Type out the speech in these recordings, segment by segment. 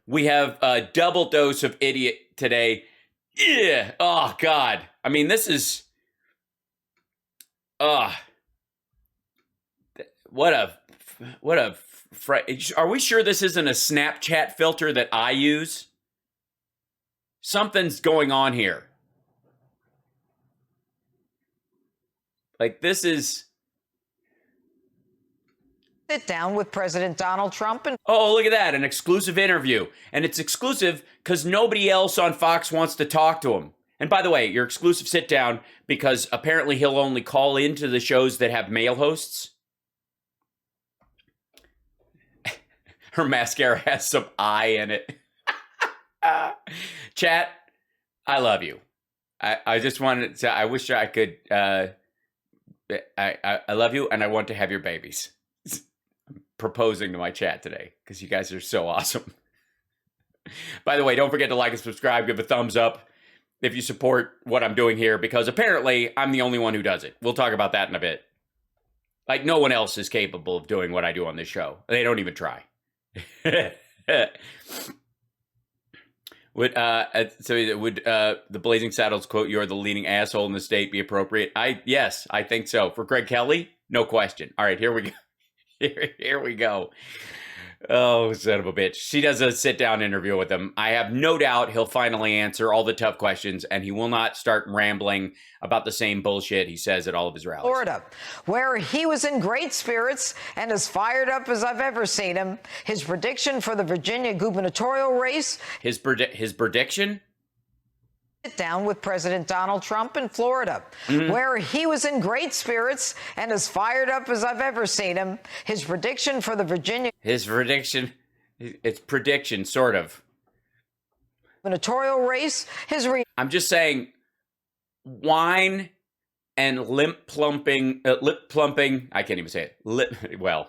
We have a double dose of idiot today. Yeah. Oh, God. I mean, this is... What a... Are we sure this isn't a Snapchat filter that I use? Something's going on here. Like, this is... Sit down with President Donald Trump and... Oh, look at that, an exclusive interview. And it's exclusive because nobody else on Fox wants to talk to him. And by the way, your exclusive sit down because apparently he'll only call into the shows that have male hosts. Her mascara has some eye in it. Chat, I love you. I just wanted to, I wish I could, I love you and I want to have your babies. I'm proposing to my chat today because you guys are so awesome. By the way, don't forget to like and subscribe, give a thumbs up if you support what I'm doing here because apparently I'm the only one who does it. We'll talk about that in a bit. Like no one else is capable of doing what I do on this show. They don't even try. Would the Blazing Saddles quote, "You're the leading asshole in the state," be appropriate? Yes, I think so. For Greg Kelly, no question. All right, here we go. Here we go. Oh, son of a bitch. She does a sit-down interview with him. I have no doubt he'll finally answer all the tough questions, and he will not start rambling about the same bullshit he says at all of his rallies. Florida, where he was in great spirits and as fired up as I've ever seen him. His prediction for the Virginia gubernatorial race. His prediction? Sit down with President Donald Trump in Florida, where he was in great spirits and as fired up as I've ever seen him. His prediction for the Virginia... His prediction? It's prediction, sort of. Gubernatorial race. I'm just saying, wine and lip plumping, I can't even say it.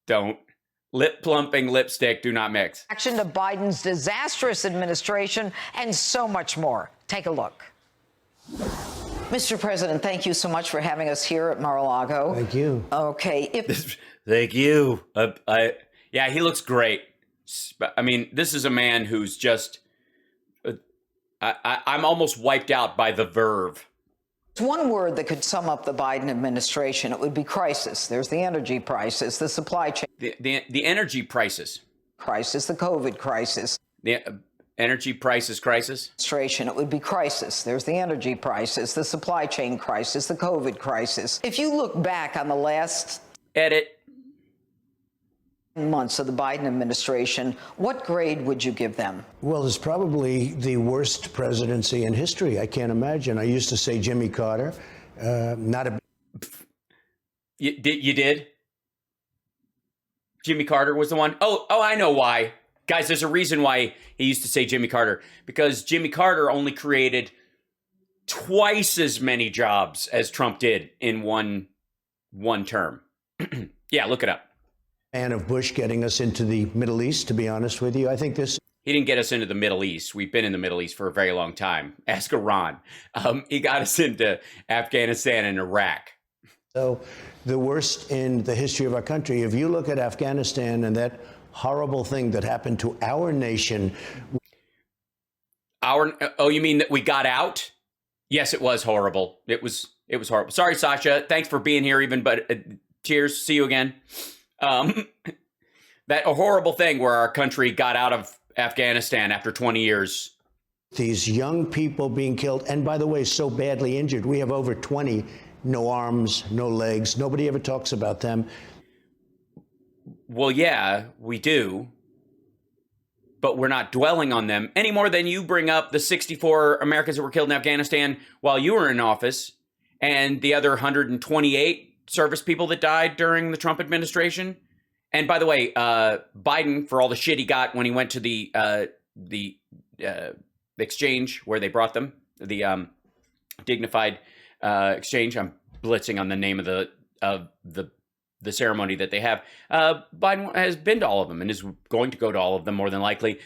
Don't. Lip plumping lipstick do not mix. Action to Biden's disastrous administration and so much more. Take a look. Mr. President, thank you so much for having us here at Mar-a-Lago. Thank you. Okay. Thank you. Yeah, he looks great. I mean, this is a man who's just, I'm almost wiped out by the verve. It's one word that could sum up the Biden administration. It would be crisis. There's the energy crisis, the supply chain. The energy crisis. Crisis, the COVID crisis. The energy prices crisis. Administration. It would be crisis. There's the energy crisis, the supply chain crisis, the COVID crisis. If you look back on the last months of the Biden administration, what grade would you give them? Well, it's probably the worst presidency in history. I can't imagine. I used to say Jimmy Carter. Not a... You did? Jimmy Carter was the one? Oh, I know why. Guys, there's a reason why he used to say Jimmy Carter. Because Jimmy Carter only created twice as many jobs as Trump did in one term. Yeah, look it up. Fan of Bush getting us into the Middle East, to be honest with you. I think this... He didn't get us into the Middle East. We've been in the Middle East for a very long time. Ask Iran. He got us into Afghanistan and Iraq. So the worst in the history of our country. If you look at Afghanistan and that horrible thing that happened to our nation. Oh, you mean that we got out? Yes, it was horrible. It was horrible. Sorry, Sasha. Thanks for being here but cheers. See you again. That horrible thing where our country got out of Afghanistan after 20 years. These young people being killed, and by the way, so badly injured. We have over 20, no arms, no legs. Nobody ever talks about them. Well, yeah, we do. But we're not dwelling on them any more than you bring up the 64 Americans that were killed in Afghanistan while you were in office and the other 128 service people that died during the Trump administration. And by the way, Biden, for all the shit he got when he went to the exchange where they brought them, the dignified exchange. I'm blitzing on the name of the ceremony that they have. Biden has been to all of them and is going to go to all of them more than likely.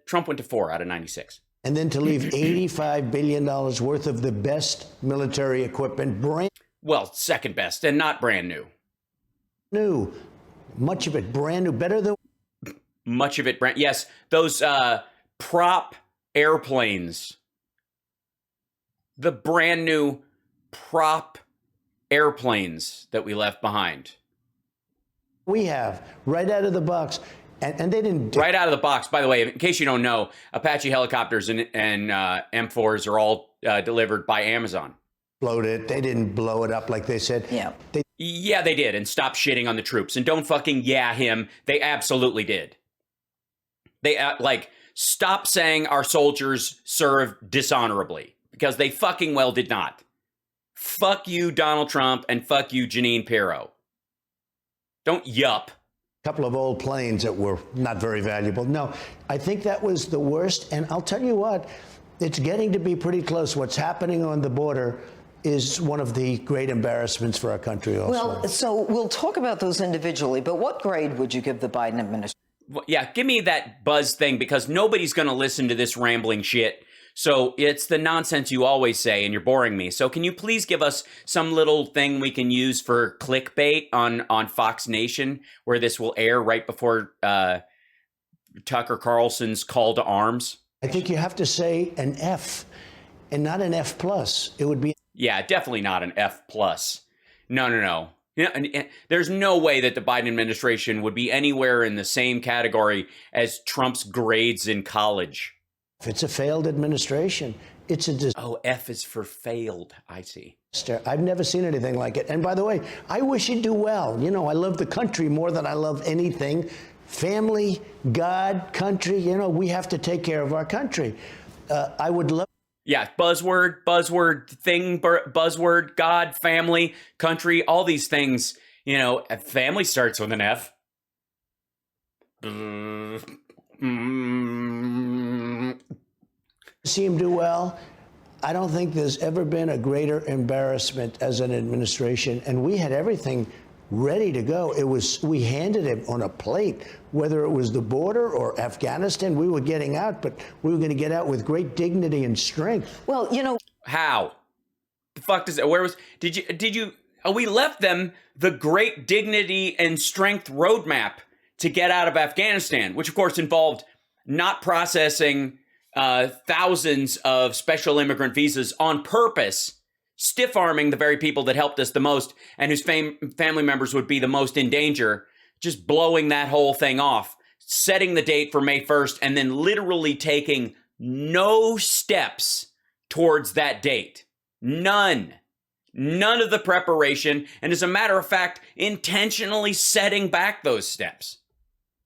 Trump went to 4 out of 96. And then to leave $85 billion worth of the best military equipment, well, second best and not brand new. New. Much of it brand new, better than... much of it brand. Yes, those prop airplanes, the brand new prop airplanes that we left behind. We have right out of the box, and they didn't right out of the box. By the way, in case you don't know, Apache helicopters and M4s are all delivered by Amazon. Explode it. They didn't blow it up like they said. Yeah, they did, and stop shitting on the troops. And don't fucking him. They absolutely did. They stop saying our soldiers served dishonorably, because they fucking well did not. Fuck you, Donald Trump, and fuck you, Jeanine Pirro. Don't yup. A couple of old planes that were not very valuable. No, I think that was the worst. And I'll tell you what, it's getting to be pretty close. What's happening on the border is one of the great embarrassments for our country also. Well, so we'll talk about those individually, but what grade would you give the Biden administration? Well, yeah, give me that buzz thing, because nobody's going to listen to this rambling shit. So it's the nonsense you always say, and you're boring me. So can you please give us some little thing we can use for clickbait on Fox Nation, where this will air right before Tucker Carlson's call to arms? I think you have to say an F and not an F plus. It would be. Yeah, definitely not an F plus. No. There's no way that the Biden administration would be anywhere in the same category as Trump's grades in college. It's a failed administration. It's a disaster. Oh, F is for failed. I see. I've never seen anything like it. And by the way, I wish he'd do well. You know, I love the country more than I love anything. Family, God, country, you know, we have to take care of our country. I would love. Yeah, buzzword, God, family, country, all these things. You know, family starts with an F. See him do well. I don't think there's ever been a greater embarrassment as an administration, and we had everything ready to go. We handed him on a plate, whether it was the border or Afghanistan. We were getting out, but we were going to get out with great dignity and strength. Well, you know, how the fuck does it? Where was did you? We left them the great dignity and strength roadmap to get out of Afghanistan, which of course involved not processing thousands of special immigrant visas on purpose, stiff-arming the very people that helped us the most and whose family members would be the most in danger, just blowing that whole thing off, setting the date for May 1st, and then literally taking no steps towards that date. None of the preparation, and as a matter of fact, intentionally setting back those steps.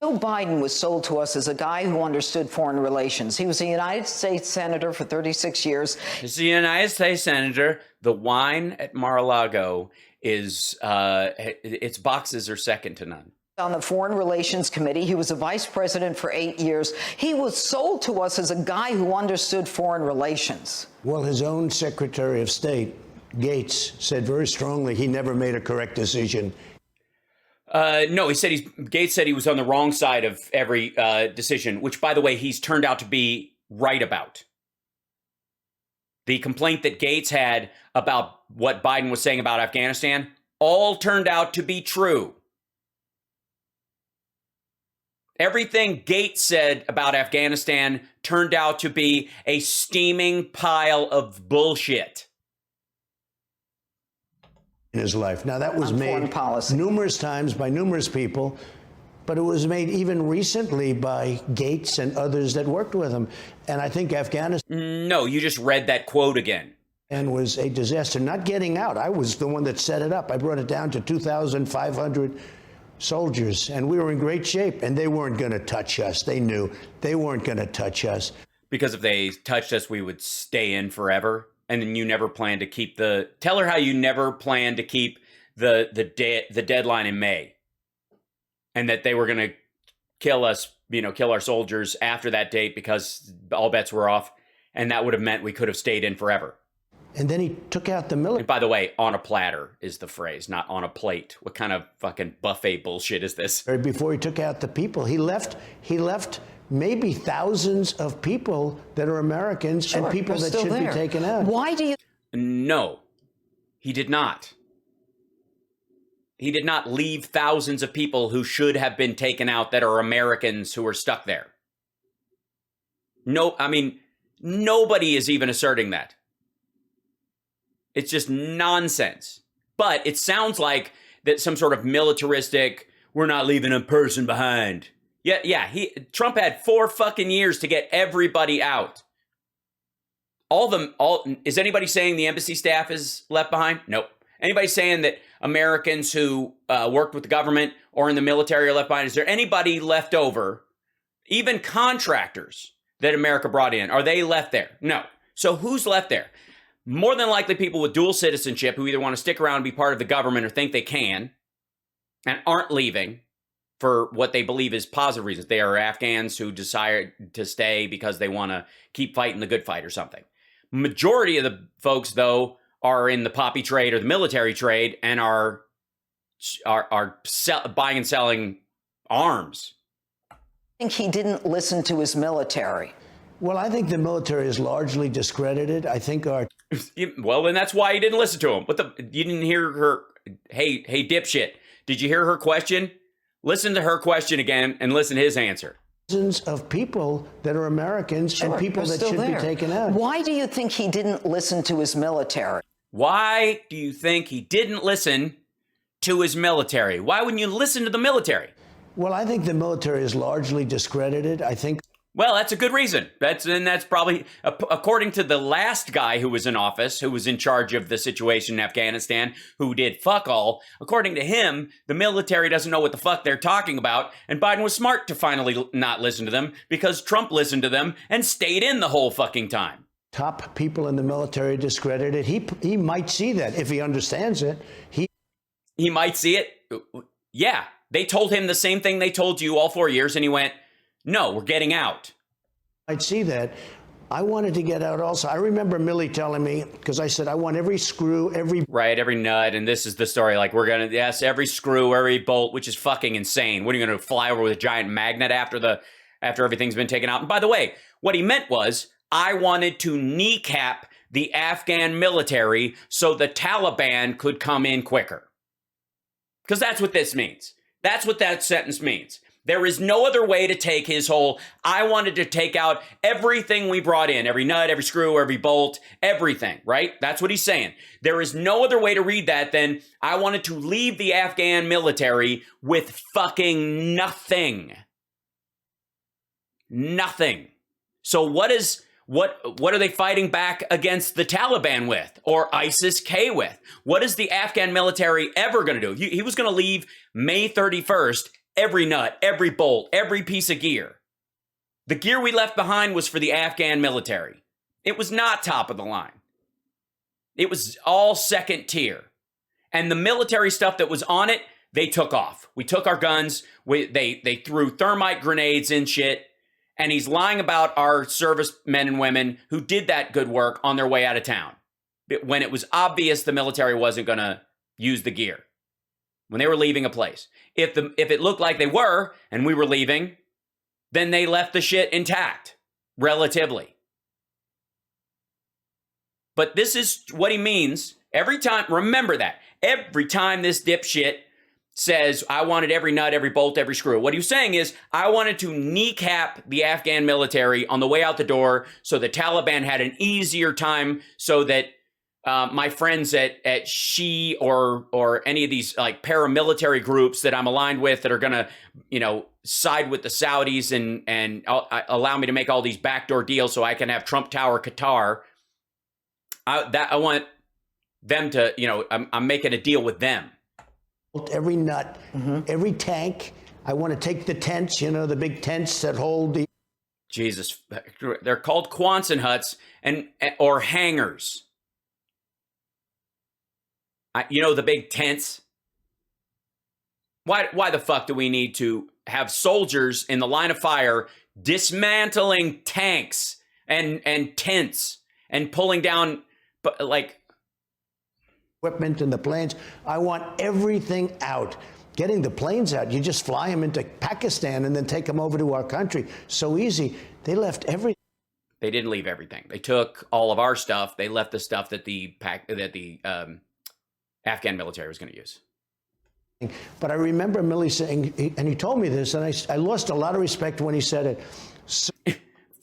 Joe Biden was sold to us as a guy who understood foreign relations. He was a United States senator for 36 years. He's a United States senator. The wine at Mar-a-Lago is, its boxes are second to none. On the Foreign Relations Committee, he was a vice president for 8 years. He was sold to us as a guy who understood foreign relations. Well, his own Secretary of State, Gates, said very strongly he never made a correct decision. No, Gates said he was on the wrong side of every decision, which, by the way, he's turned out to be right about. The complaint that Gates had about what Biden was saying about Afghanistan all turned out to be true. Everything Gates said about Afghanistan turned out to be a steaming pile of bullshit. In his life. Now, that was made numerous times by numerous people, but it was made even recently by Gates and others that worked with him. And I think Afghanistan... No, you just read that quote again. And was a disaster. Not getting out. I was the one that set it up. I brought it down to 2,500 soldiers, and we were in great shape, and they weren't going to touch us. They knew they weren't going to touch us. Because if they touched us, we would stay in forever. And then you never plan to keep tell her how you never plan to keep the deadline in May. And that they were going to kill us, kill our soldiers after that date because all bets were off. And that would have meant we could have stayed in forever. And then he took out the military. And by the way, on a platter is the phrase, not on a plate. What kind of fucking buffet bullshit is this? Before he took out the people, he left maybe thousands of people that are Americans and people that should be taken out. Why do you? No, he did not. he did not leave thousands of people who should have been taken out that are Americans who are stuck there. No, I mean, nobody is even asserting that. It's just nonsense. But it sounds like that some sort of militaristic, we're not leaving a person behind. Yeah, Trump had 4 fucking years to get everybody out. Is anybody saying the embassy staff is left behind? Nope. Anybody saying that Americans who worked with the government or in the military are left behind? Is there anybody left over? Even contractors that America brought in, are they left there? No. So who's left there? More than likely people with dual citizenship who either want to stick around and be part of the government or think they can and aren't leaving for what they believe is positive reasons. They are Afghans who desire to stay because they want to keep fighting the good fight or something. Majority of the folks, though, are in the poppy trade or the military trade and are buying and selling arms. I think he didn't listen to his military. Well, I think the military is largely discredited. I think our... Well, then that's why you didn't listen to him. You didn't hear her, hey, dipshit. Did you hear her question? Listen to her question again and listen to his answer. Thousands of people that are Americans and people that should be taken out. Why do you think he didn't listen to his military? Why do you think he didn't listen to his military? Why wouldn't you listen to the military? Well, I think the military is largely discredited. I think... Well, that's a good reason. That's probably, according to the last guy who was in office, who was in charge of the situation in Afghanistan, who did fuck all, according to him, the military doesn't know what the fuck they're talking about, and Biden was smart to finally not listen to them because Trump listened to them and stayed in the whole fucking time. Top people in the military discredited. He might see that if he understands it. He might see it. Yeah, they told him the same thing they told you all 4 years, and he went, no, we're getting out. I'd see that. I wanted to get out also. I remember Millie telling me, because I said, I want every screw, every nut. And this is the story. Like, yes, every screw, every bolt, which is fucking insane. What are you going to fly over with a giant magnet after everything's been taken out? And by the way, what he meant was, I wanted to kneecap the Afghan military so the Taliban could come in quicker. Because that's what this means. That's what that sentence means. There is no other way to take his whole, I wanted to take out everything we brought in, every nut, every screw, every bolt, everything, right? That's what he's saying. There is no other way to read that than I wanted to leave the Afghan military with fucking nothing. Nothing. So what are they fighting back against the Taliban with or ISIS-K with? What is the Afghan military ever going to do? He was going to leave May 31st every nut, every bolt, every piece of gear. The gear we left behind was for the Afghan military. It was not top of the line. It was all second tier. And the military stuff that was on it, they took off. We took our guns. They threw thermite grenades and shit. And he's lying about our servicemen and women who did that good work on their way out of town. When it was obvious the military wasn't going to use the gear. When they were leaving a place. If it looked like they were, and we were leaving, then they left the shit intact, relatively. But this is what he means every time. Remember that. Every time this dipshit says, I wanted every nut, every bolt, every screw. What he was saying is, I wanted to kneecap the Afghan military on the way out the door so the Taliban had an easier time so that my friends at She or any of these like paramilitary groups that I'm aligned with that are going to, side with the Saudis and allow me to make all these backdoor deals so I can have Trump Tower Qatar. I want them to, I'm making a deal with them. Every nut, every tank. I want to take the tents, the big tents that hold the... Jesus, they're called Quonset huts or hangars. The big tents. Why the fuck do we need to have soldiers in the line of fire dismantling tanks and tents and pulling down equipment and the planes? I want everything out. Getting the planes out, you just fly them into Pakistan and then take them over to our country. So easy. They left everything. They didn't leave everything. They took all of our stuff. They left the stuff that the Afghan military was going to use. But I remember Milley saying, and he told me this, and I lost a lot of respect when he said it. So,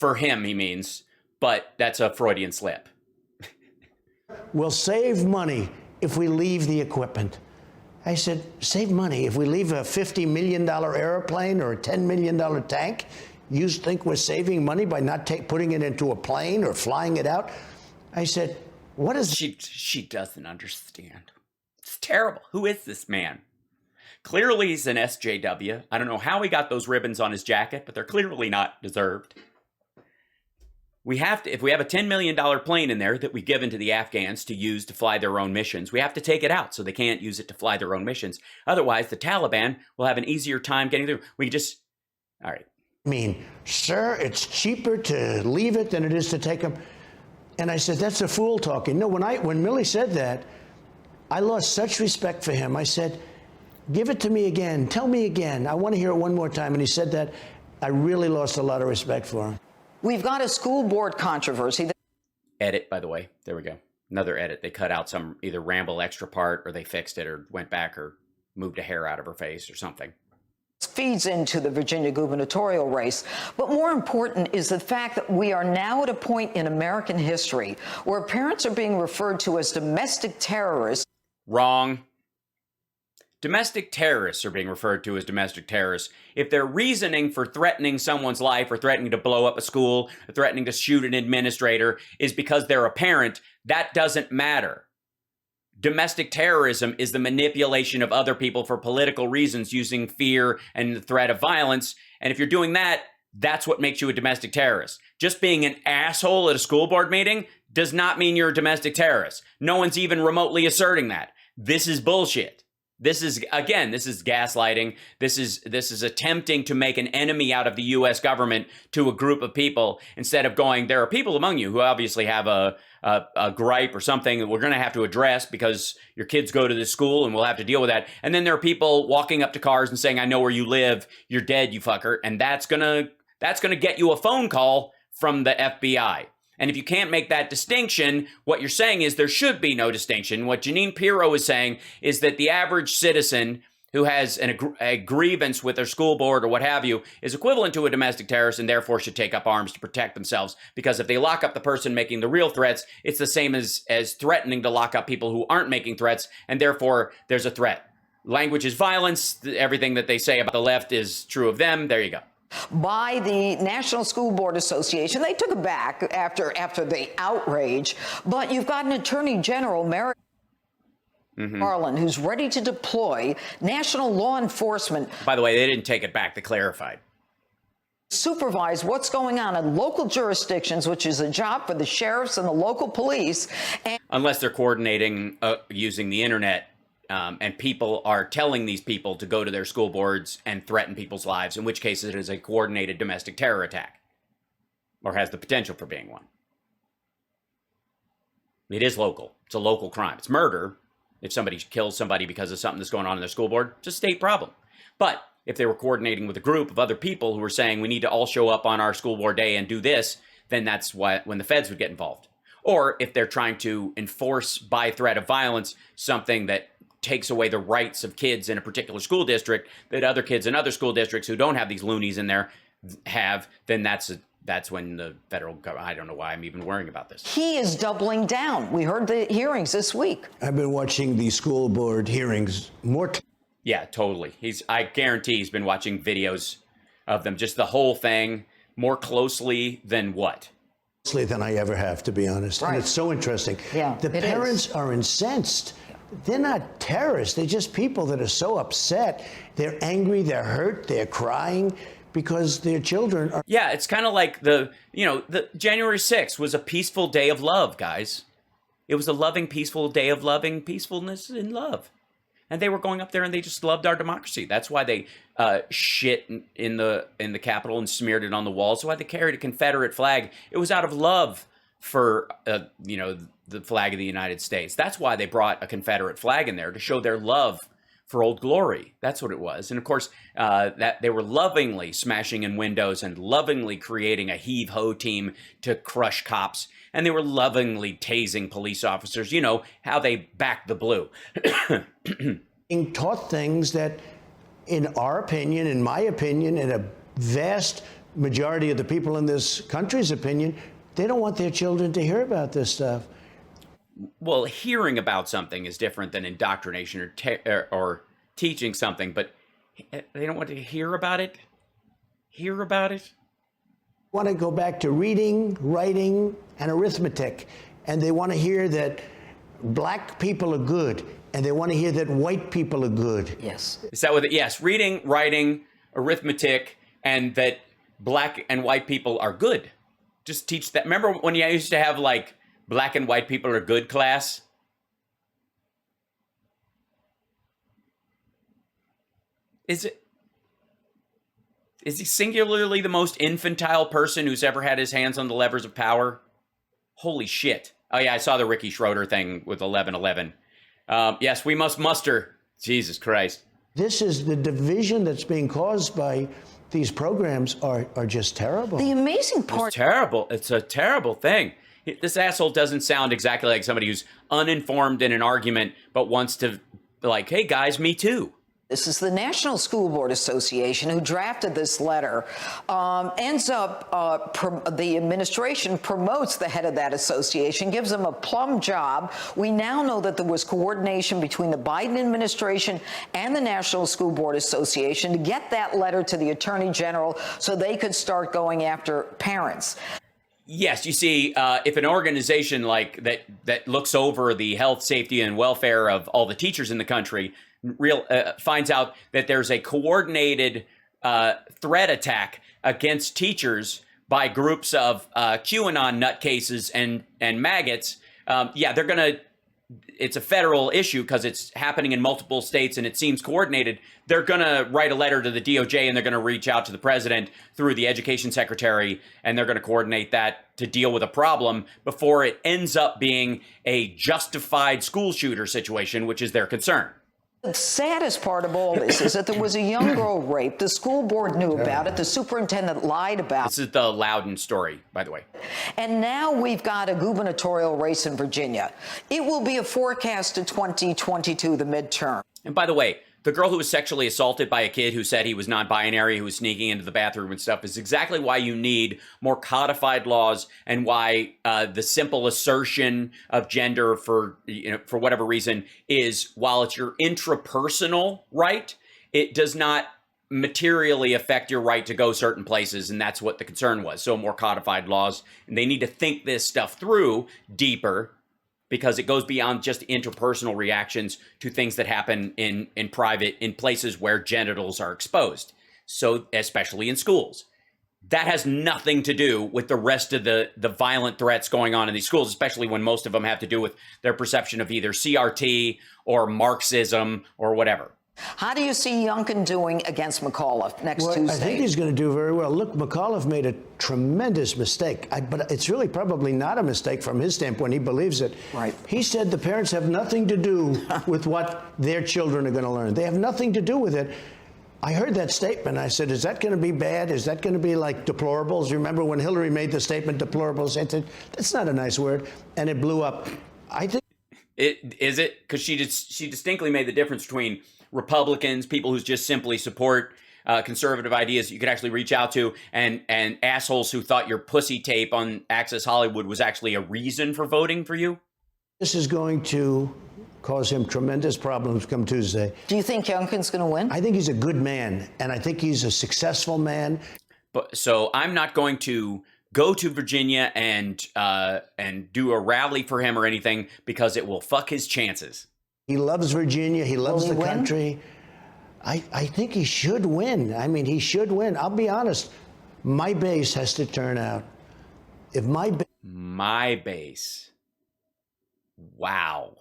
For him, he means, but that's a Freudian slip. we'll save money if we leave the equipment. I said, save money if we leave a $50 million airplane or a $10 million tank? You think we're saving money by not putting it into a plane or flying it out? I said, what is... She doesn't understand. It's terrible. Who is this man? Clearly he's an SJW. I don't know how he got those ribbons on his jacket, but they're clearly not deserved. We have to, if we have a $10 million plane in there that we've given to the Afghans to use to fly their own missions, we have to take it out so they can't use it to fly their own missions. Otherwise, the Taliban will have an easier time getting through. We just, all right. I mean, sir, it's cheaper to leave it than it is to take them. And I said, that's a fool talking. No, when Milley said that, I lost such respect for him. I said, give it to me again. Tell me again. I want to hear it one more time. And he said that. I really lost a lot of respect for him. We've got a school board controversy. Edit, by the way. There we go. Another edit. They cut out some either ramble extra part, or they fixed it, or went back, or moved a hair out of her face or something. Feeds into the Virginia gubernatorial race. But more important is the fact that we are now at a point in American history where parents are being referred to as domestic terrorists. Wrong. Domestic terrorists are being referred to as domestic terrorists if their reasoning for threatening someone's life or threatening to blow up a school or threatening to shoot an administrator is because they're a parent. That doesn't matter. Domestic terrorism is the manipulation of other people for political reasons using fear and the threat of violence. And if you're doing that, that's what makes you a domestic terrorist. Just being an asshole at a school board meeting does not mean you're a domestic terrorist. No one's even remotely asserting that. This is bullshit. This is, again, this is gaslighting. This is attempting to make an enemy out of the U.S. government to a group of people instead of going, there are people among you who obviously have a gripe or something that we're going to have to address because your kids go to this school and we'll have to deal with that. And then there are people walking up to cars and saying, I know where you live. You're dead, you fucker. And that's going to get you a phone call from the FBI. And if you can't make that distinction, what you're saying is there should be no distinction. What Jeanine Pirro is saying is that the average citizen who has a grievance with their school board or what have you is equivalent to a domestic terrorist and therefore should take up arms to protect themselves. Because if they lock up the person making the real threats, it's the same as threatening to lock up people who aren't making threats, and therefore there's a threat. Language is violence. Everything that they say about the left is true of them. There you go. By the National School Board Association. They took it back after the outrage. But you've got an Attorney General, Merrick Garland, who's ready to deploy national law enforcement. By the way, they didn't take it back. They clarified. Supervise what's going on in local jurisdictions, which is a job for the sheriffs and the local police. And unless they're coordinating using the internet. And people are telling these people to go to their school boards and threaten people's lives, in which case it is a coordinated domestic terror attack, or has the potential for being one. It is local. It's a local crime. It's murder. If somebody kills somebody because of something that's going on in their school board, it's a state problem. But if they were coordinating with a group of other people who were saying we need to all show up on our school board day and do this, then that's when the feds would get involved. Or if they're trying to enforce by threat of violence something that takes away the rights of kids in a particular school district that other kids in other school districts who don't have these loonies in there have, then that's when the federal government, I don't know why I'm even worrying about this. He is doubling down. We heard the hearings this week. I've been watching the school board hearings more. Yeah, totally. I guarantee he's been watching videos of them, just the whole thing, more closely than what? Than I ever have, to be honest. Right. And it's so interesting. Yeah, the parents are incensed. They're not terrorists. They're just people that are so upset. They're angry, they're hurt, they're crying because their children are... Yeah, it's kind of like the January 6th was a peaceful day of love, guys. It was a loving, peaceful day of loving peacefulness and love. And they were going up there and they just loved our democracy. That's why they shit in the Capitol and smeared it on the walls. That's why they carried a Confederate flag. It was out of love for, the flag of the United States. That's why they brought a Confederate flag in there, to show their love for Old Glory. That's what it was. And of course, that they were lovingly smashing in windows and lovingly creating a heave-ho team to crush cops. And they were lovingly tasing police officers. You know, how they back the blue. being taught things that, in our opinion, in my opinion, in a vast majority of the people in this country's opinion, they don't want their children to hear about this stuff. Well, hearing about something is different than indoctrination or teaching something, but they don't want to hear about it. Hear about it. Want to go back to reading, writing, and arithmetic, and they want to hear that black people are good, and they want to hear that white people are good. Yes. Is that what it? Yes, reading, writing, arithmetic, and that black and white people are good. Just teach that. Remember when you used to have like black and white people are good class? Is he singularly the most infantile person who's ever had his hands on the levers of power? Holy shit. Oh yeah, I saw the Ricky Schroeder thing with 1111. Yes, we must muster. Jesus Christ. This is the division that's being caused by these programs are just terrible. The amazing part. It's terrible. It's a terrible thing. This asshole doesn't sound exactly like somebody who's uninformed in an argument, but wants to like, hey guys, me too. This is the National School Board Association who drafted this letter. Ends up, the administration promotes the head of that association, gives him a plum job. We now know that there was coordination between the Biden administration and the National School Board Association to get that letter to the Attorney General so they could start going after parents. Yes, you see, if an organization like that looks over the health, safety, and welfare of all the teachers in the country finds out that there's a coordinated threat attack against teachers by groups of QAnon nutcases and maggots, yeah, they're going to, it's a federal issue because it's happening in multiple states and it seems coordinated. They're going to write a letter to the DOJ and they're going to reach out to the president through the education secretary, and they're going to coordinate that to deal with a problem before it ends up being a justified school shooter situation, which is their concern. The saddest part of all this is that there was a young girl raped. The school board knew about it. The superintendent lied about it. This is the Loudon story, by the way. And now we've got a gubernatorial race in Virginia. It will be a forecast to 2022, the midterm. And by the way, the girl who was sexually assaulted by a kid who said he was non-binary, who was sneaking into the bathroom and stuff, is exactly why you need more codified laws, and why the simple assertion of gender for whatever reason is, while it's your intrapersonal right, it does not materially affect your right to go certain places, and that's what the concern was. So more codified laws, and they need to think this stuff through deeper, because it goes beyond just interpersonal reactions to things that happen in private, in places where genitals are exposed. So especially in schools. That has nothing to do with the rest of the violent threats going on in these schools, especially when most of them have to do with their perception of either CRT or Marxism or whatever. How do you see Youngkin doing against McAuliffe next Tuesday? I think he's going to do very well. Look, McAuliffe made a tremendous mistake, but it's really probably not a mistake from his standpoint. He believes it. Right. He said the parents have nothing to do with what their children are going to learn. They have nothing to do with it. I heard that statement. I said, is that going to be bad? Is that going to be like deplorables? You remember when Hillary made the statement deplorables? I said, that's not a nice word. And it blew up. I think. Is it? Because she distinctly made the difference between Republicans, people who just simply support conservative ideas you could actually reach out to, and assholes who thought your pussy tape on Access Hollywood was actually a reason for voting for you. This is going to cause him tremendous problems come Tuesday. Do you think Youngkin's going to win? I think he's a good man, and I think he's a successful man. But so I'm not going to go to Virginia and do a rally for him or anything, because it will fuck his chances. He loves Virginia. He loves the country. I think he should win. I mean, he should win. I'll be honest. My base has to turn out. If my base. Wow.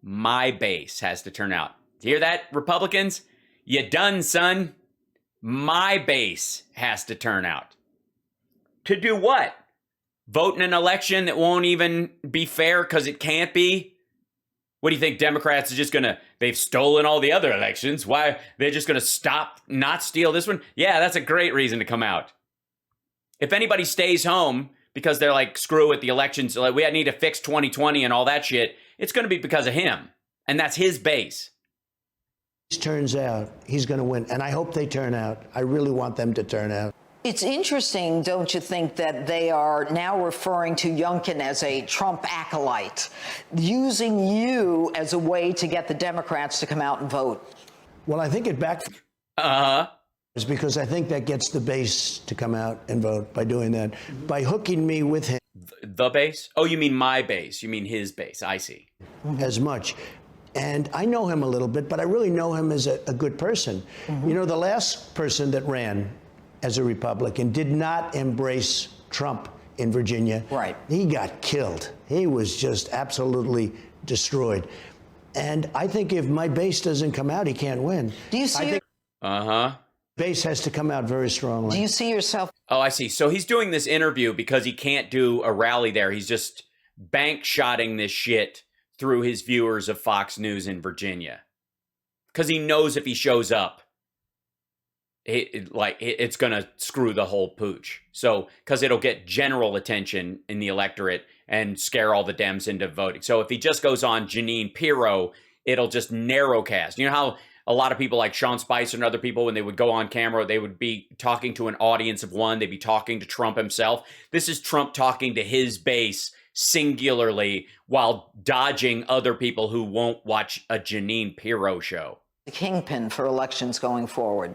My base has to turn out. Do you hear that, Republicans? You done, son. My base has to turn out. To do what? Vote in an election that won't even be fair because it can't be? What do you think, Democrats are just they've stolen all the other elections. Why, they're just going to not steal this one? Yeah, that's a great reason to come out. If anybody stays home because they're like, screw it, the elections, like, we need to fix 2020 and all that shit, it's going to be because of him. And that's his base. turns out, he's going to win. And I hope they turn out. I really want them to turn out. It's interesting, don't you think, that they are now referring to Youngkin as a Trump acolyte, using you as a way to get the Democrats to come out and vote? Well, I think it backfires. Is because I think that gets the base to come out and vote by doing that, by hooking me with him. The base? Oh, you mean my base. You mean his base. I see. As much. And I know him a little bit, but I really know him as a good person. You know, the last person that ran as a Republican did not embrace Trump in Virginia. Right. He got killed. He was just absolutely destroyed. And I think if my base doesn't come out, he can't win. Do you see? Base has to come out very strongly. Do you see yourself? Oh, I see. So he's doing this interview because he can't do a rally there. He's just bank shotting this shit through his viewers of Fox News in Virginia. Because he knows if he shows up, it's going to screw the whole pooch. So, because it'll get general attention in the electorate and scare all the Dems into voting. So if he just goes on Jeanine Pirro, it'll just narrowcast. You know how a lot of people like Sean Spicer and other people, when they would go on camera, they would be talking to an audience of one. They'd be talking to Trump himself. This is Trump talking to his base singularly while dodging other people who won't watch a Jeanine Pirro show. The kingpin for elections going forward.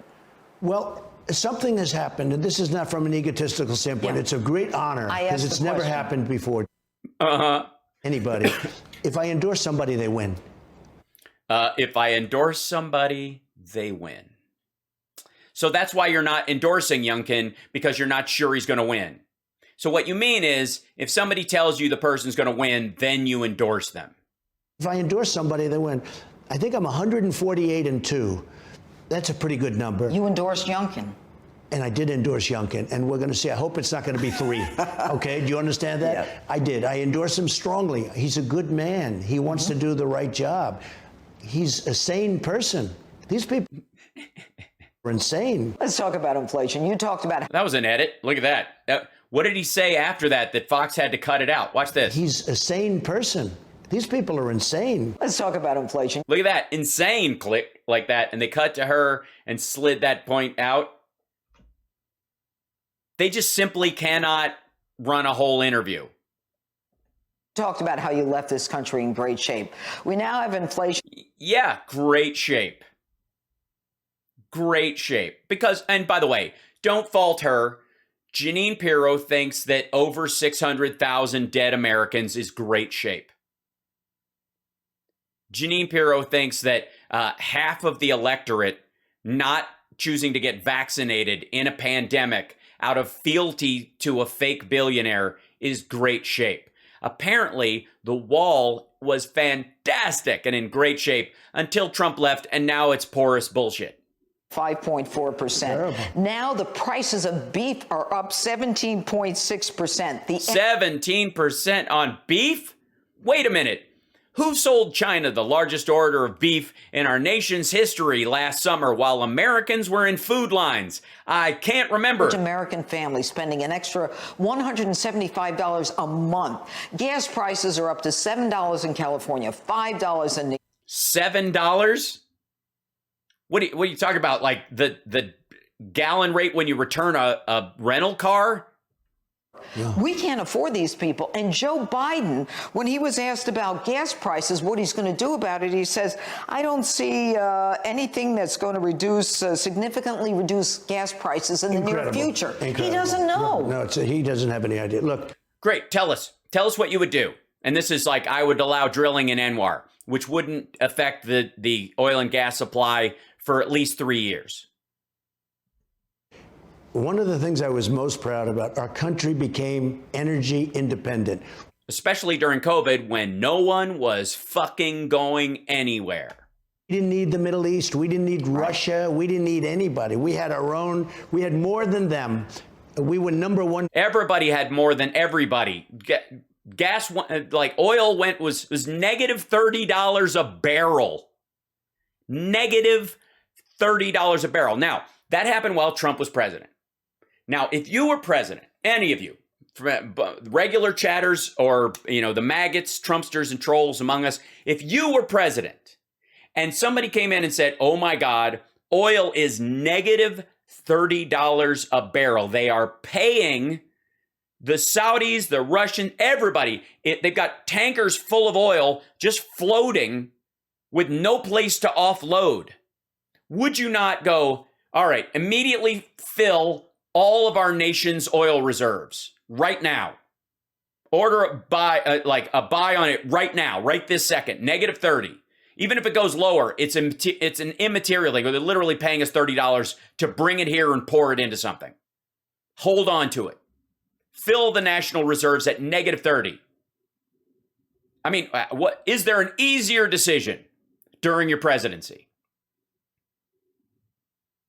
Well, something has happened, and this is not from an egotistical standpoint. Yeah. It's a great honor because it's never happened before. Anybody. If I endorse somebody, they win. If I endorse somebody, they win. So that's why you're not endorsing Youngkin, because you're not sure he's going to win. So what you mean is, if somebody tells you the person's going to win, then you endorse them. If I endorse somebody, they win. I think I'm 148-2. That's a pretty good number. You endorsed Youngkin. And I did endorse Youngkin, and we're going to see. I hope it's not going to be 3. Okay, do you understand that? Yeah. I did. I endorse him strongly. He's a good man. He wants to do the right job. He's a sane person. These people are insane. Let's talk about inflation. You talked about... That was an edit. Look at that. What did he say after that Fox had to cut it out? Watch this. He's a sane person. These people are insane. Let's talk about inflation. Look at that. Insane. Click like that. And they cut to her and slid that point out. They just simply cannot run a whole interview. Talked about how you left this country in great shape. We now have inflation. Yeah, great shape. Great shape. Because, and by the way, don't fault her. Jeanine Pirro thinks that over 600,000 dead Americans is great shape. Jeanine Pirro thinks that half of the electorate not choosing to get vaccinated in a pandemic out of fealty to a fake billionaire is great shape. Apparently, the wall was fantastic and in great shape until Trump left, and now it's porous bullshit. 5.4%. Now the prices of beef are up 17.6%. 17% on beef? Wait a minute. Who sold China the largest order of beef in our nation's history last summer while Americans were in food lines? I can't remember. American families spending an extra $175 a month. Gas prices are up to $7 in California, $5 in New York. $7? What are you talking about? Like the gallon rate when you return a rental car? Yeah. We can't afford these people. And Joe Biden, when he was asked about gas prices, what he's going to do about it, he says, I don't see anything that's going to significantly reduce gas prices in the near future. Incredible. He doesn't know. No, he doesn't have any idea. Look. Great. Tell us what you would do. And this is like, I would allow drilling in Anwar, which wouldn't affect the oil and gas supply for at least 3 years. One of the things I was most proud about, our country became energy independent. Especially during COVID when no one was fucking going anywhere. We didn't need the Middle East. We didn't need Russia. We didn't need anybody. We had our own. We had more than them. We were number one. Everybody had more than everybody. Gas, like oil was negative $30 a barrel. Negative $30 a barrel. Now, that happened while Trump was president. Now, if you were president, any of you, regular chatters or, the maggots, Trumpsters, and trolls among us, if you were president and somebody came in and said, oh my God, oil is negative $30 a barrel. They are paying the Saudis, the Russians, everybody. They've got tankers full of oil just floating with no place to offload. Would you not go, all right, immediately fill all of our nation's oil reserves right now? Order a buy, a buy on it right now, right this second, negative 30. Even if it goes lower, it's an immaterial thing. They're literally paying us $30 to bring it here and pour it into something. Hold on to it. Fill the national reserves at negative 30. I mean, what is there an easier decision during your presidency?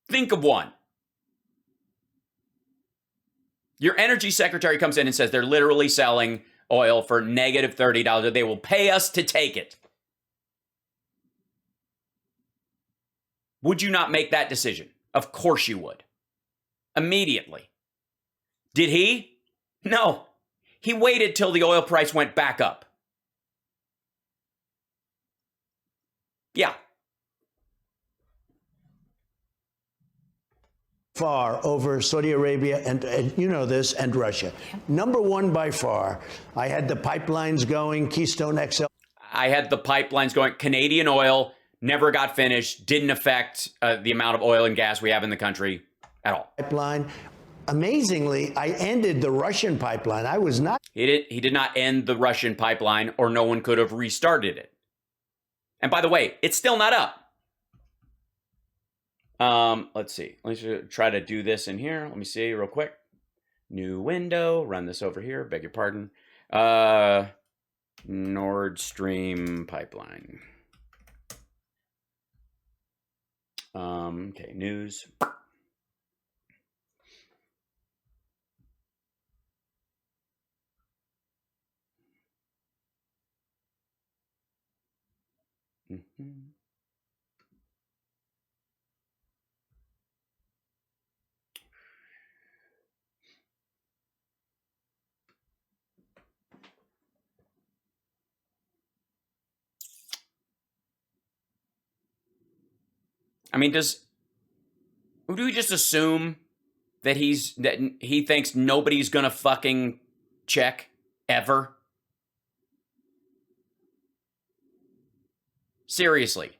Think of one. Your energy secretary comes in and says they're literally selling oil for negative $30. They will pay us to take it. Would you not make that decision? Of course you would. Immediately. Did he? No. He waited till the oil price went back up. Yeah. Far over Saudi Arabia and you know this, and Russia. Number one by far. I had the pipelines going, Keystone XL. I had the pipelines going. Canadian oil never got finished, didn't affect the amount of oil and gas we have in the country at all. Pipeline. Amazingly, I ended the Russian pipeline. I was not. He did not end the Russian pipeline, or no one could have restarted it. And by the way, it's still not up. Let's see. Let's try to do this in here. Let me see real quick. New window. Run this over here. Beg your pardon. Nord Stream pipeline. Okay, news. I mean, do we just assume that he thinks nobody's gonna fucking check ever? Seriously.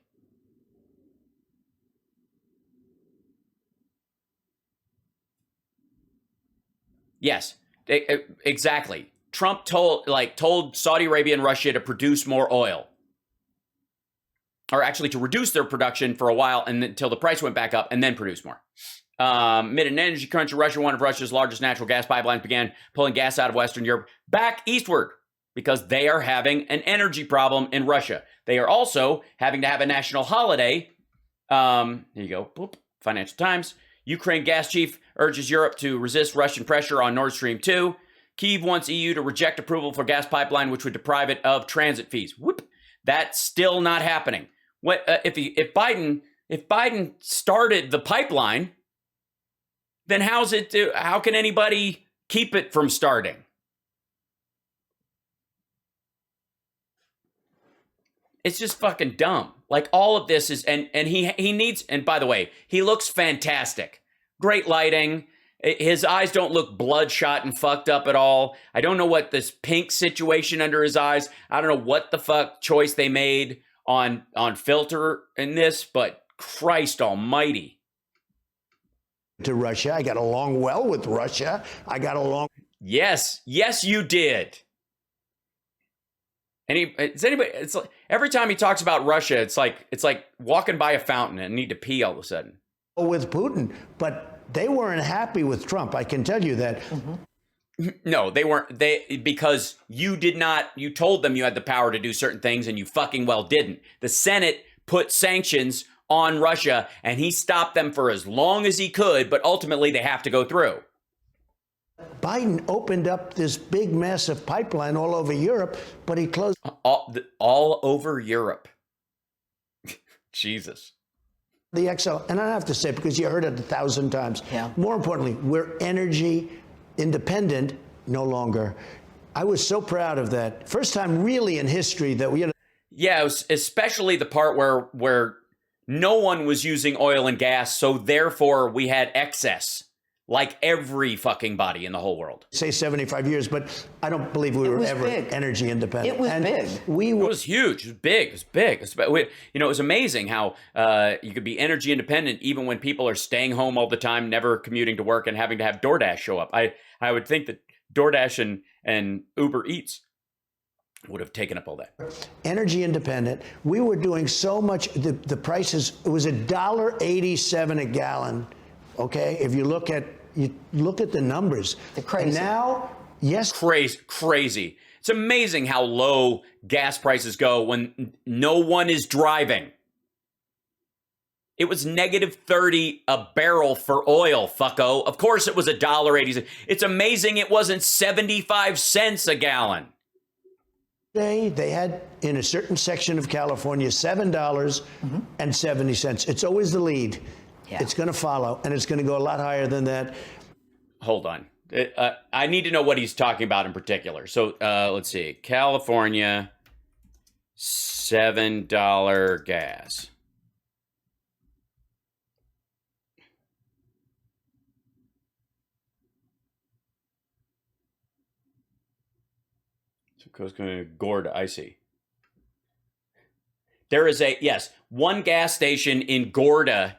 Yes, exactly. Trump told Saudi Arabia and Russia to produce more oil. Or actually to reduce their production for a while and until the price went back up and then produce more. Amid an energy crunch in Russia, one of Russia's largest natural gas pipelines began pulling gas out of Western Europe back eastward because they are having an energy problem in Russia. They are also having to have a national holiday. Here you go. Boop. Financial Times. Ukraine gas chief urges Europe to resist Russian pressure on Nord Stream 2. Kyiv wants EU to reject approval for gas pipeline, which would deprive it of transit fees. Whoop. That's still not happening. What if Biden started the pipeline, then how can anybody keep it from starting? It's just fucking dumb. Like all of this is, and he needs, and by the way, he looks fantastic. Great lighting. His eyes don't look bloodshot and fucked up at all. I don't know what this pink situation under his eyes. I don't know what the fuck choice they made on filter in this, but Christ almighty. To Russia. I got along well with Russia. I got along. Yes, you did. It's like every time he talks about Russia, it's like walking by a fountain and need to pee all of a sudden. With Putin, but they weren't happy with Trump. I can tell you that. Mm-hmm. No, they weren't. Because you told them you had the power to do certain things and you fucking well didn't. The Senate put sanctions on Russia and he stopped them for as long as he could, but ultimately they have to go through. Biden opened up this big, massive pipeline all over Europe, but he closed all over Europe. Jesus. The XL, and I have to say, because you heard it 1,000 times. Yeah. More importantly, we're energy independent no longer. I was so proud of that. First time really in history that we had. Yeah, it was especially the part where no one was using oil and gas, so therefore we had excess, like every fucking body in the whole world. Say 75 years, but I don't believe we were ever big. energy independent. It was big. We It were. was huge. It was big. It was big. It was amazing how you could be energy independent even when people are staying home all the time, never commuting to work, and having to have DoorDash show up. I would think that DoorDash and Uber Eats would have taken up all that. Energy independent. We were doing so much. The prices, it was $1.87 a gallon. Okay, if you look at the numbers. The crazy. And now, yes, Crazy. It's amazing how low gas prices go when no one is driving. It was -30 a barrel for oil, fucko. Of course it was $1.80. It's amazing it wasn't 75 cents a gallon. they had in a certain section of California $7.70. It's always the lead. Yeah. It's going to follow, and it's going to go a lot higher than that. Hold on. I need to know what he's talking about in particular. So let's see. California, $7 gas. So it goes to Gorda, I see. There is one gas station in Gorda.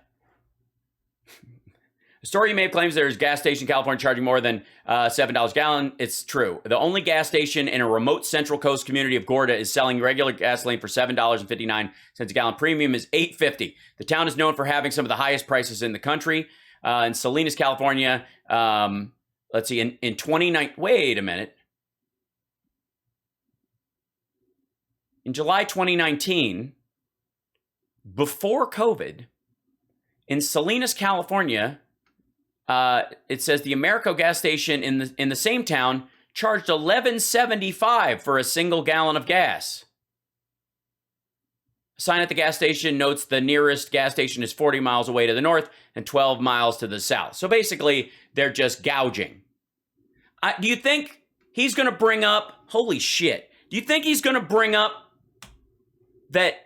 The story you may have claims there's a gas station in California charging more than $7 a gallon. It's true. The only gas station in a remote Central Coast community of Gorda is selling regular gasoline for $7.59 a gallon. Premium is $8.50. The town is known for having some of the highest prices in the country. In Salinas, California, let's see, in 2019, wait a minute. In July 2019, before COVID, in Salinas, California, it says the Americo gas station in the same town charged $11.75 for a single gallon of gas. A sign at the gas station notes the nearest gas station is 40 miles away to the north and 12 miles to the south. So basically, they're just gouging. Do you think he's going to bring up, holy shit, do you think he's going to bring up that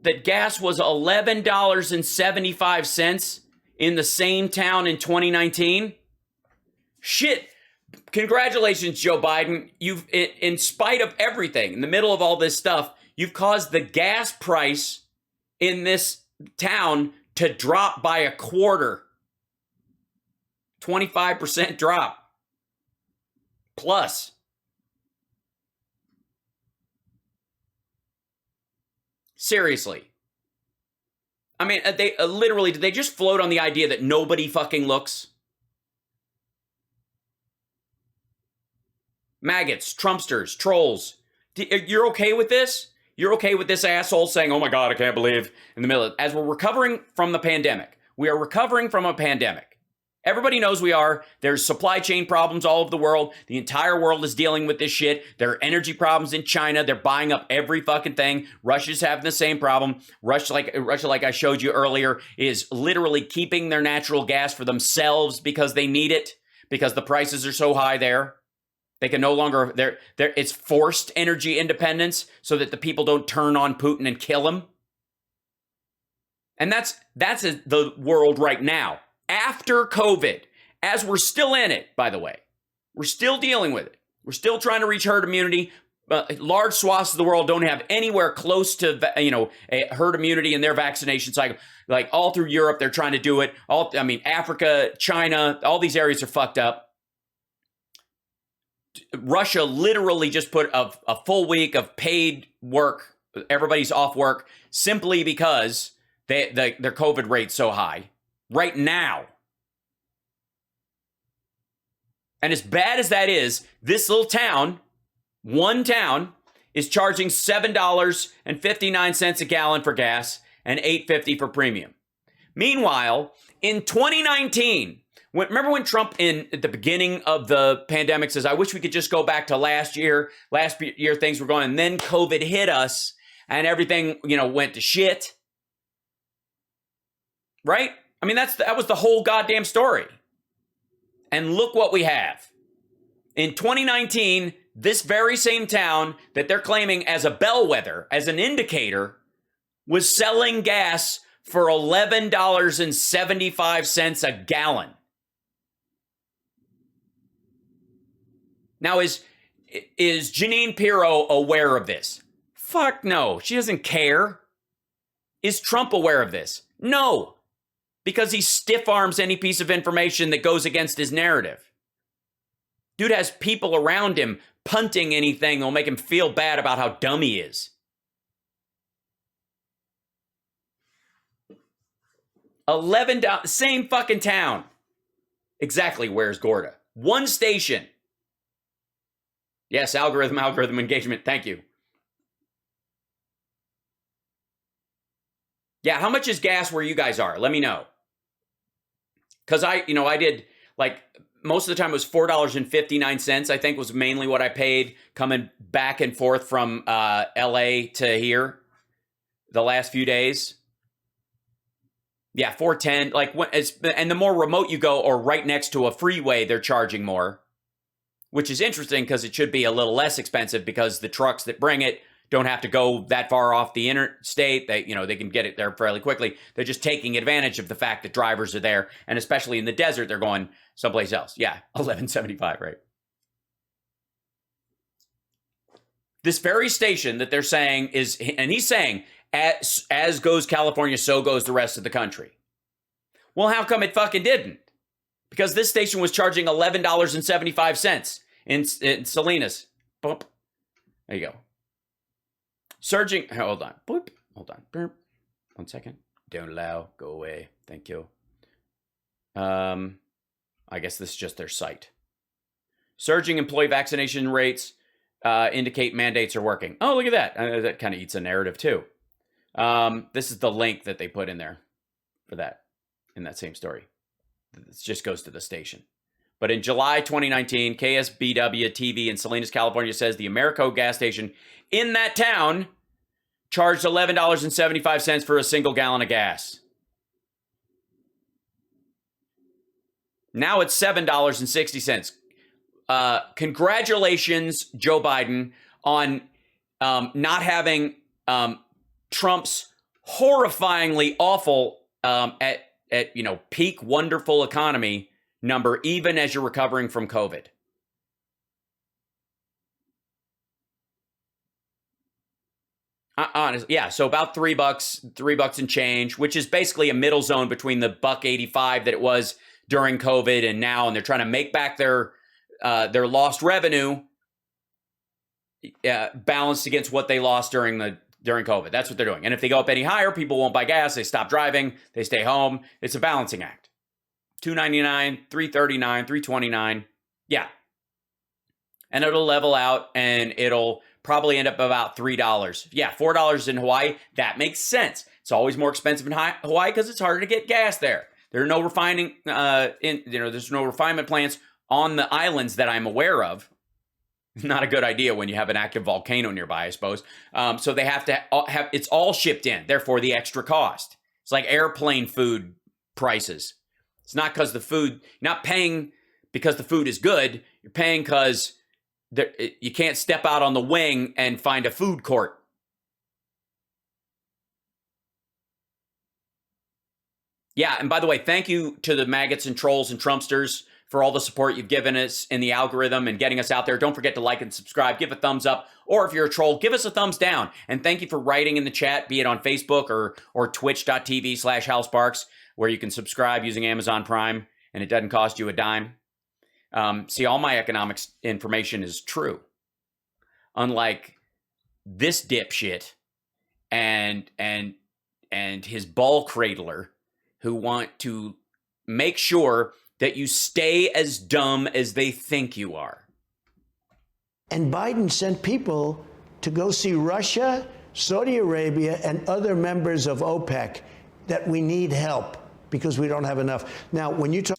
that gas was $11.75 in the same town in 2019? Shit. Congratulations, Joe Biden. You've, in spite of everything, in the middle of all this stuff, you've caused the gas price in this town to drop by a quarter. 25% drop. Plus. Seriously. I mean, they literally, did they just float on the idea that nobody fucking looks? Maggots, Trumpsters, trolls. You're okay with this? You're okay with this asshole saying, oh my God, I can't believe, in the middle of, as we're recovering from the pandemic. We are recovering from a pandemic. Everybody knows we are. There's supply chain problems all over the world. The entire world is dealing with this shit. There are energy problems in China. They're buying up every fucking thing. Russia's having the same problem. Russia, like I showed you earlier, is literally keeping their natural gas for themselves because they need it, because the prices are so high there. They can no longer, it's forced energy independence so that the people don't turn on Putin and kill him. And that's the world right now. After COVID, as we're still in it, by the way, we're still dealing with it. We're still trying to reach herd immunity. Large swaths of the world don't have anywhere close to, a herd immunity in their vaccination cycle. Like all through Europe, they're trying to do it. Africa, China, all these areas are fucked up. Russia literally just put a full week of paid work. Everybody's off work simply because their COVID rate's so high. Right now. And as bad as that is, this little town, one town, is charging $7.59 a gallon for gas and $8.50 for premium. Meanwhile, in 2019, remember when Trump at the beginning of the pandemic says, I wish we could just go back to last year. Last year things were going, and then COVID hit us and everything, went to shit. Right? I mean, that was the whole goddamn story. And look what we have. In 2019, This very same town that they're claiming as a bellwether, as an indicator, was selling gas for $11.75 a gallon. Now, is Jeanine Pirro aware of this? Fuck no. She doesn't care. Is Trump aware of this? No. Because he stiff arms any piece of information that goes against his narrative. Dude has people around him punting anything that'll make him feel bad about how dumb he is. $11, same fucking town. Exactly, where's Gorda? One station. Yes, algorithm engagement. Thank you. Yeah, how much is gas where you guys are? Let me know. Because I did, like, most of the time it was $4.59, I think was mainly what I paid coming back and forth from LA to here the last few days. Yeah, $4.10. Like, and the more remote you go or right next to a freeway, they're charging more, which is interesting because it should be a little less expensive because the trucks that bring it don't have to go that far off the interstate. They can get it there fairly quickly. They're just taking advantage of the fact that drivers are there, and especially in the desert, they're going someplace else. Yeah, $11.75, right? This very station that they're saying is, and he's saying, as goes California, so goes the rest of the country. Well, how come it fucking didn't? Because this station was charging $11.75 in Salinas. Boop. There you go. Surging. Hold on. Boop. Hold on. Burp. 1 second. Don't allow. Go away. Thank you. I guess this is just their site. Surging employee vaccination rates indicate mandates are working. Oh, look at that. That kind of eats a narrative too. This is the link that they put in there for that, in that same story. This just goes to the station. But in July 2019, KSBW TV in Salinas, California says the Americo gas station in that town charged $11.75 for a single gallon of gas. Now it's $7.60. Congratulations, Joe Biden, on not having Trump's horrifyingly awful at peak wonderful economy number, even as you're recovering from COVID. Honestly, yeah. So about $3 and change, which is basically a middle zone between the $1.85 that it was during COVID and now, and they're trying to make back their lost revenue balanced against what they lost during COVID. That's what they're doing. And if they go up any higher, people won't buy gas. They stop driving. They stay home. It's a balancing act. $2.99, $3.39, $3.29. Yeah. And it'll level out and it'll probably end up about $3. Yeah, $4 in Hawaii. That makes sense. It's always more expensive in Hawaii because it's harder to get gas there. There are no refining, there's no refinement plants on the islands that I'm aware of. Not a good idea when you have an active volcano nearby, I suppose. So they have to have, it's all shipped in, therefore the extra cost. It's like airplane food prices. It's not because the food, you're not paying because the food is good. You're paying because you can't step out on the wing and find a food court. Yeah, and by the way, thank you to the maggots and trolls and Trumpsters for all the support you've given us in the algorithm and getting us out there. Don't forget to like and subscribe, give a thumbs up, or if you're a troll, give us a thumbs down. And thank you for writing in the chat, be it on Facebook or twitch.tv/HalSparks, where you can subscribe using Amazon Prime, and it doesn't cost you a dime. See, all my economics information is true. Unlike this dipshit and his ball cradler, who want to make sure that you stay as dumb as they think you are. And Biden sent people to go see Russia, Saudi Arabia, and other members of OPEC that we need help because we don't have enough. Now, when you talk...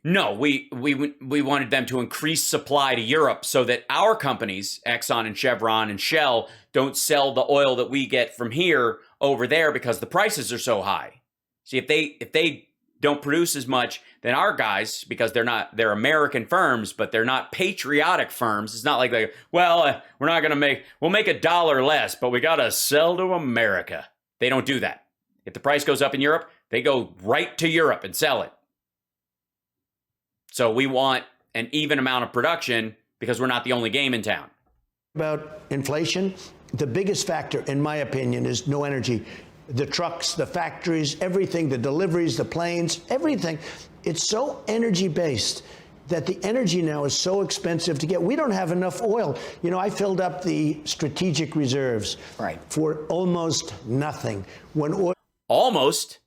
No, we wanted them to increase supply to Europe so that our companies, Exxon and Chevron and Shell, don't sell the oil that we get from here over there because the prices are so high. See, if they don't produce as much than our guys because they're American firms, but they're not patriotic firms. It's not like we'll make $1 less, but we got to sell to America. They don't do that. If the price goes up in Europe, they go right to Europe and sell it. So we want an even amount of production because we're not the only game in town. About inflation, the biggest factor, in my opinion, is no energy. The trucks, the factories, everything, the deliveries, the planes, everything. It's so energy-based that the energy now is so expensive to get. We don't have enough oil. You know, I filled up the strategic reserves for almost nothing. When oil almost,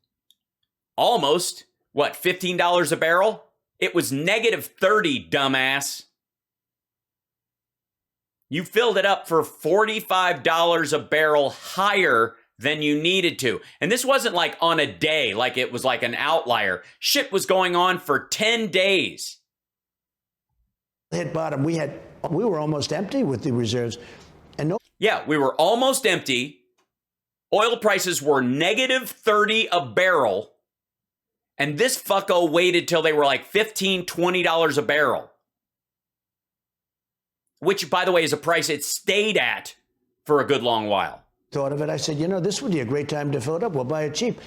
what, $15 a barrel? It was -30, dumbass. You filled it up for $45 a barrel higher than you needed to. And this wasn't like on a day, like it was like an outlier. Shit was going on for 10 days. hit bottom, we were almost empty with the reserves. And no. Yeah, we were almost empty. Oil prices were -30 a barrel. And this fucko waited till they were like $15, $20 a barrel. Which, by the way, is a price it stayed at for a good long while. Thought of it. I said, you know, this would be a great time to fill it up. We'll buy it cheap.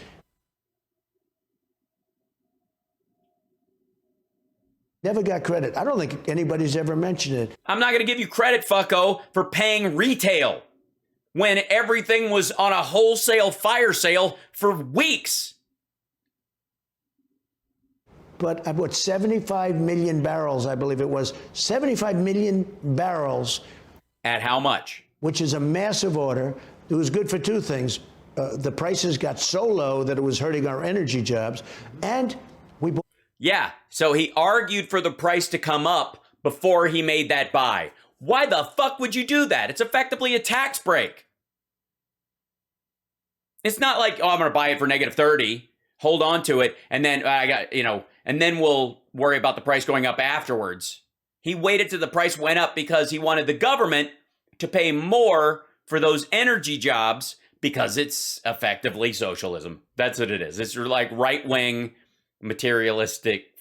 Never got credit. I don't think anybody's ever mentioned it. I'm not going to give you credit, fucko, for paying retail when everything was on a wholesale fire sale for weeks. But I bought 75 million barrels, I believe it was. 75 million barrels. At how much? Which is a massive order. It was good for two things. The prices got so low that it was hurting our energy jobs. And we bought. Yeah, so he argued for the price to come up before he made that buy. Why the fuck would you do that? It's effectively a tax break. It's not like, oh, I'm going to buy it for -30, hold on to it, and then and then we'll worry about the price going up afterwards. He waited till the price went up because he wanted the government to pay more for those energy jobs because it's effectively socialism. That's what it is. It's like right-wing, materialistic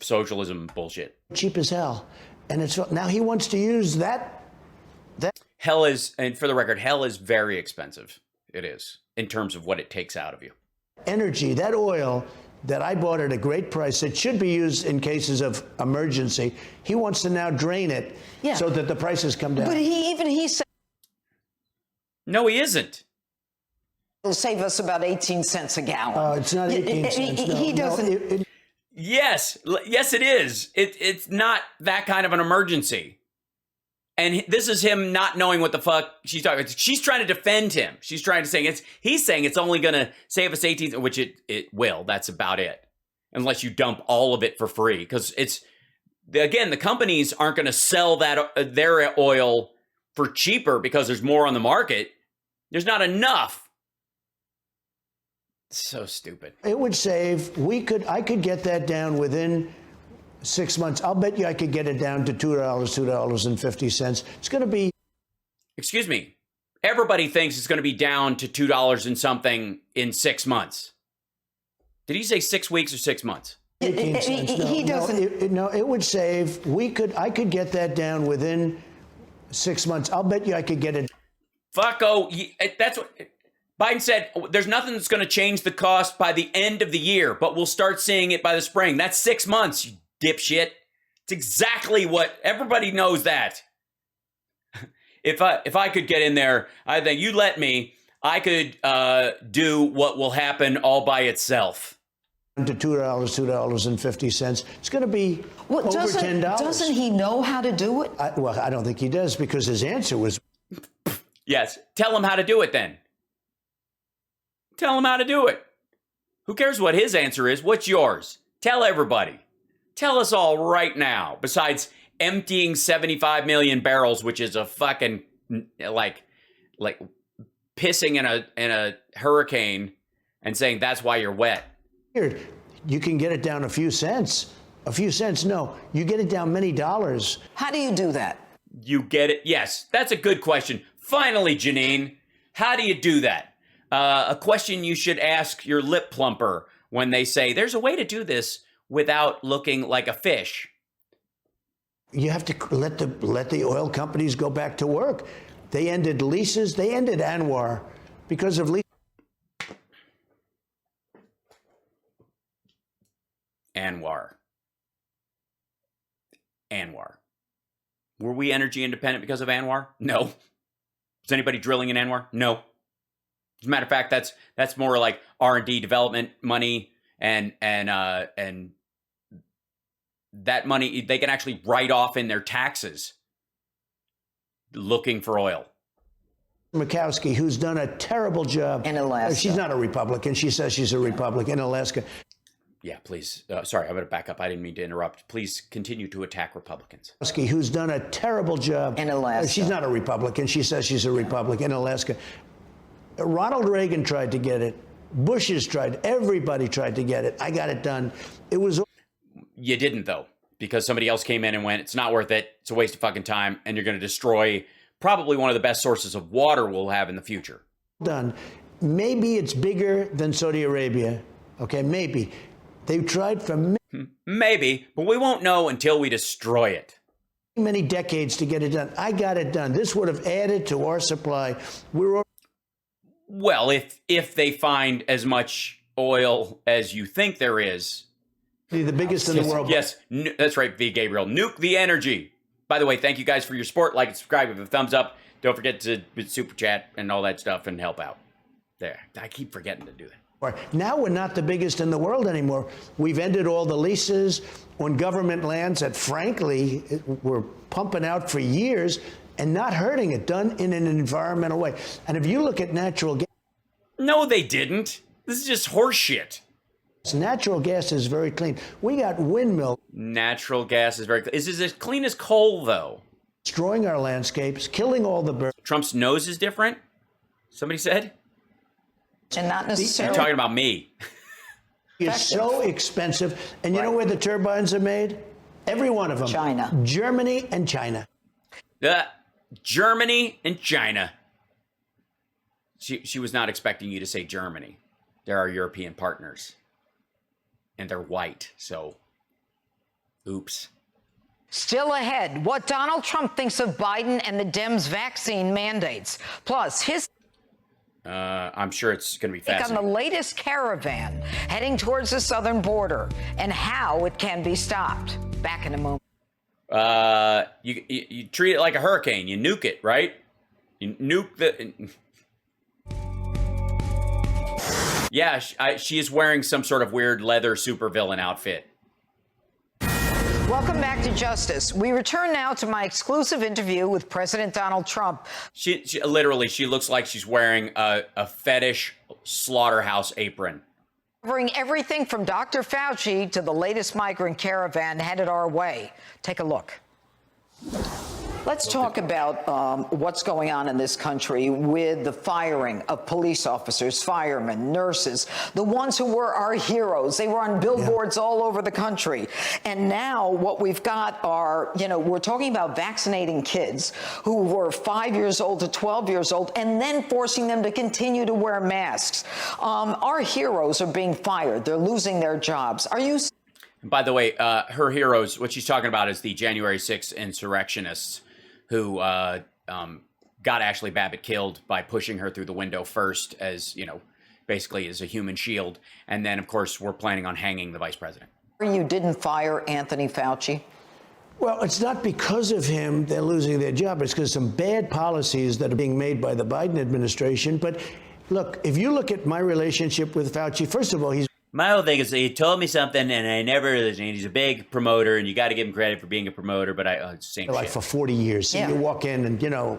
socialism bullshit. Cheap as hell. And it's now he wants to use that. Hell is, and for the record, hell is very expensive. It is, in terms of what it takes out of you. Energy, that oil that I bought at a great price, it should be used in cases of emergency. He wants to now drain it so that the prices come down. But he said no, he isn't. It'll save us about 18 cents a gallon. It's not 18 cents. He doesn't. Yes, it is. It's not that kind of an emergency. And this is him not knowing what the fuck she's talking about. She's trying to defend him. She's trying to say he's saying it's only going to save us 18, which it will. That's about it. Unless you dump all of it for free. Because again, the companies aren't going to sell their oil for cheaper because there's more on the market. There's not enough. So stupid. It would save. I could get that down within 6 months. I'll bet you I could get it down to $2.50. It's going to be. Excuse me. Everybody thinks it's going to be down to $2 and something in 6 months. Did he say 6 weeks or 6 months? 18 cents. He doesn't. No, it would save. I could get that down within 6 months. I'll bet you I could get it. Fucko. That's what Biden said. There's nothing that's going to change the cost by the end of the year, but we'll start seeing it by the spring. That's 6 months, you dipshit. It's exactly what everybody knows that. If I could get in there, I think you let me, I could do what will happen all by itself. To $2.50. It's going to be over $10. Doesn't he know how to do it? I don't think he does because his answer was. Yes. Tell him how to do it then. Tell him how to do it. Who cares what his answer is? What's yours? Tell everybody. Tell us all right now. Besides emptying 75 million barrels, which is a fucking like pissing in a hurricane and saying that's why you're wet. You can get it down a few cents. A few cents, no. You get it down many dollars. How do you do that? You get it? Yes, that's a good question. Finally, Jeanine, how do you do that? A question you should ask your lip plumper when they say there's a way to do this without looking like a fish. You have to let the oil companies go back to work. They ended leases. They ended Anwar because of leases. Anwar. Were we energy independent because of Anwar? No. Is anybody drilling in Anwar? No. As a matter of fact, that's more like R&D development money, and that money they can actually write off in their taxes looking for oil. Murkowski, who's done a terrible job. In Alaska. She's not a Republican. She says she's a Republican in Alaska. Yeah, please. Sorry, I'm going to back up. I didn't mean to interrupt. Please continue to attack Republicans. Who's done a terrible job. In Alaska. She's not a Republican. She says she's a Republican in Alaska. Ronald Reagan tried to get it. Bush's tried. Everybody tried to get it. I got it done. It was. You didn't, though, because somebody else came in and went, it's not worth it. It's a waste of fucking time. And you're going to destroy probably one of the best sources of water we'll have in the future. Done. Maybe it's bigger than Saudi Arabia. Okay, maybe. They've tried for maybe, but we won't know until we destroy it. Many decades to get it done. I got it done. This would have added to our supply. Well, if they find as much oil as you think there is. The biggest in the world. Yes, that's right, V. Gabriel. Nuke the energy. By the way, thank you guys for your support. Like and subscribe with a thumbs up. Don't forget to super chat and all that stuff and help out. There, I keep forgetting to do that. Now we're not the biggest in the world anymore. We've ended all the leases on government lands that, frankly, were pumping out for years and not hurting it, done in an environmental way. And if you look at natural gas. No, they didn't. This is just horse shit. Natural gas is very clean. We got windmill. Natural gas is very clean. Is as clean as coal, though? Destroying our landscapes, killing all the birds. Trump's nose is different? Somebody said? And not necessarily. You're talking about me. It's so expensive. And you know where the turbines are made? Every one of them. China. Germany and China. Germany and China. She was not expecting you to say Germany. They're our European partners. And they're white, so oops. Still ahead, what Donald Trump thinks of Biden and the Dems' vaccine mandates. Plus, his I'm sure it's going to be fascinating. on the latest caravan heading towards the southern border and how it can be stopped. Back in a moment. You treat it like a hurricane. You nuke it, right? You nuke the. Yeah, she is wearing some sort of weird leather supervillain outfit. Welcome back to Justice. We return now to my exclusive interview with President Donald Trump. She literally, she looks like she's wearing a fetish slaughterhouse apron. Covering everything from Dr. Fauci to the latest migrant caravan headed our way. Take a look. Let's talk about what's going on in this country with the firing of police officers, firemen, nurses, the ones who were our heroes. They were on billboards all over the country. And now what we've got are, we're talking about vaccinating kids who were 5 years old to 12 years old and then forcing them to continue to wear masks. Our heroes are being fired. They're losing their jobs. Are you... By the way, her heroes, what she's talking about is the January 6th insurrectionists who got Ashley Babbitt killed by pushing her through the window first as, basically as a human shield. And then, of course, we're planning on hanging the vice president. You didn't fire Anthony Fauci? Well, it's not because of him they're losing their job. It's because some bad policies that are being made by the Biden administration. But look, if you look at my relationship with Fauci, first of all, my whole thing is he told me something and I never listened. He's a big promoter and you got to give him credit for being a promoter, but same like shit. For 40 years. Yeah. You walk in and,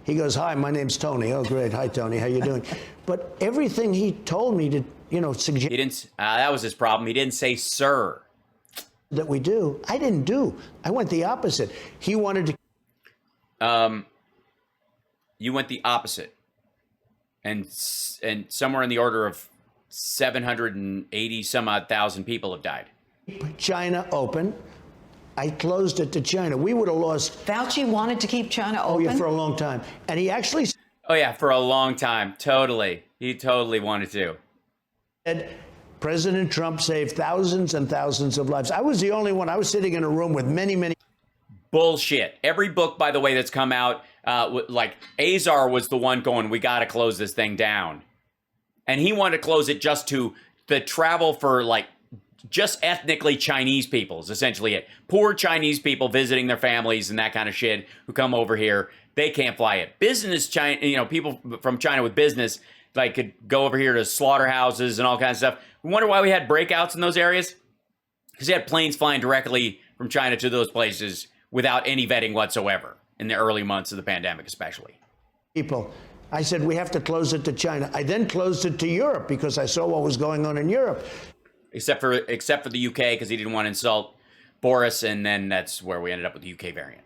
he goes, hi, my name's Tony. Oh, great. Hi, Tony. How you doing? But everything he told me to, suggest. He didn't, that was his problem. He didn't say, sir. That we do. I didn't do. I went the opposite. He wanted to. You went the opposite. And somewhere in the order of 780 some odd thousand people have died. China open. I closed it to China. We would have lost. Fauci wanted to keep China open? Oh, yeah, for a long time. And he actually. Oh, yeah, for a long time. Totally. He totally wanted to. And President Trump saved thousands and thousands of lives. I was the only one. I was sitting in a room with many. Bullshit. Every book, by the way, that's come out, like Azar was the one going, we got to close this thing down. And he wanted to close it just to the travel for like just ethnically Chinese people is essentially it. Poor Chinese people visiting their families and that kind of shit who come over here. They can't fly it. Business China, you know, people from China with business like could go over here to slaughterhouses and all kinds of stuff. We wonder why we had breakouts in those areas. Because you had planes flying directly from China to those places without any vetting whatsoever in the early months of the pandemic, especially. People. I said, we have to close it to China. I then closed it to Europe because I saw what was going on in Europe. Except for the UK, because he didn't want to insult Boris, and then that's where we ended up with the UK variant.